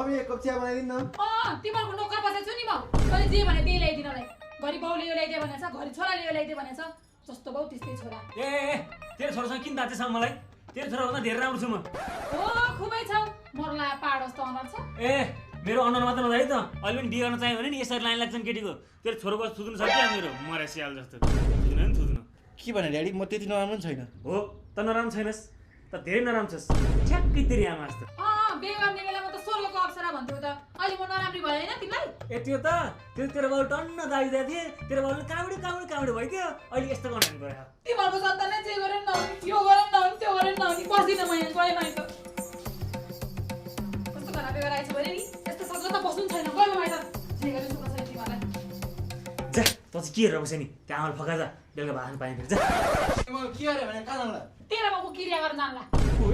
Mummy एक cup चिया बनाइदिनु न। तिमीहरूको नोकर बसेको छु नि म। तैँले जे भने त्यही ल्याइदिनलाई। घरि बाउले यो ल्याइदियो भनेछ, घरि छोराले यो ल्याइदियो भनेछ। जस्तो बाउ त्यस्तै छोरा। तेरो छोरासँग किन दाँचेछ मलाई? तेरो छोराभन्दा धेरै राम्रो छु म। हो खुबै छौ। मर्ला पाड जस्तो अनुहार छ। मेरो अनुहार मात्र नधाइ त। अहिले पनि बिहे गर्न चाहियो भने नि यसरी लाइन लाग्छन् केटीको। तेरो छोरोको थुत्नु सक्छ मेरो मरे स्याल जस्तो। थुत्नु नि थुत्नु। के भने ड्याडी म त्यति नराम्रो छैन। हो त नराम्रो छैनस् त धेरै नराम्रो छस्। ठ्याक्कै तेरी आमा जस्तो। बिहे गर्ने बेलामा त स्वर्गको अप्सरा भन्थ्यौ त। अहिले म नराम्री भयो हैन तिमीलाई? त्यो त तेरो बाउ टन्न दाइदा थिए। तेरो बाउले काउडी भइदियो। अहिले यस्तो गर्नु पर्यो। तिमीहरूको सन्तानले जे गरेन नहुने, यो गरेन नहुने, त्यो गरेन नहुने, बस्दिन म यहाँ गएन त। कस्तो खराबी गराएछ भने नि यस्तो सजिलो त बस्नु छैन। गएन म त। जे गरे सुख छैन तिमीलाई। जा त चाहिँ के हेरेर बस्यो नि? त्यहाँ आमाले फका जा। बेलुका भात पानी फेरि जा। म के गरे भने कहाँ जाउँला? तेरो बाउको क्रिया गर्न जानला।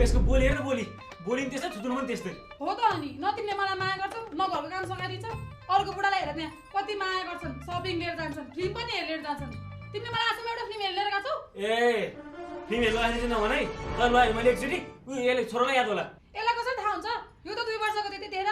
यसको बोली हेर न बोली। बोली नि त्यस्तै थुत्नु पनि त्यस्तै। हो त अनि न तिमीले मलाई माया गर्छौ न घरको काम सघाइदिन्छौ। अर्को बुढालाई हेर त्यहाँ कति माया गर्छन्, सपिङ लिएर जान्छन्, फिल्म पनि हेरेर जान्छन्। तिमीले मलाई आजसम्म एउटा फिल्म हेरेर गएको छौ? फिल्म हेर्नु आएको चाहिँ नभन है। तर ल मैले एकचोटि यसले छोरालाई याद होला। यसलाई कसरी थाहा हुन्छ? यो त 2 वर्षको त्यति थिएन।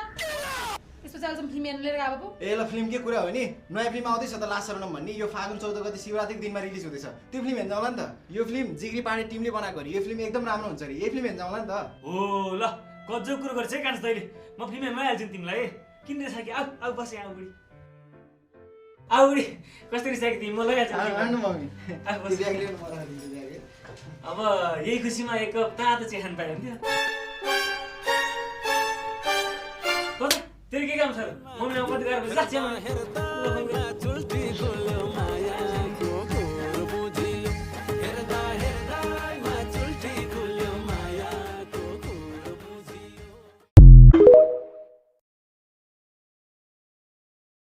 त्यसपछि अहिलेसम्म फिल्म हेर्नु लिएर गएको पो। ल फिल्म के कुरा हो नि? नयाँ फिल्म आउँदैछ त लास्ट शरणम भन्ने। यो फागुन 14 गते शिवरात्रिको दिनमा रिलिज हुँदैछ। त्यो फिल्म हेर्न जाउँला नि त। यो फिल्म जिग्री पाण्डे टिमले बनाएको अरे। यो फिल्म एकदम राम्रो हुन्छ अरे। यही फिल्म हेर्न जाउँला नि त। हो ल गजब कुरो गर्छ है कान्छ तैँले। म फिल्म हेर्नु आइहाल्छु नि तिमीलाई। किन रिसाकी? आऊ बस यहाँ आऊ बुढी कस्तो रिसाकी तिमी? म लैहाल्छु मम्मी अब यही खुसीमा एक कप तातो चिया खानु पायो हुन्थ्यो। तेरो के काम छ? मम्मीलाई कति गाह्रो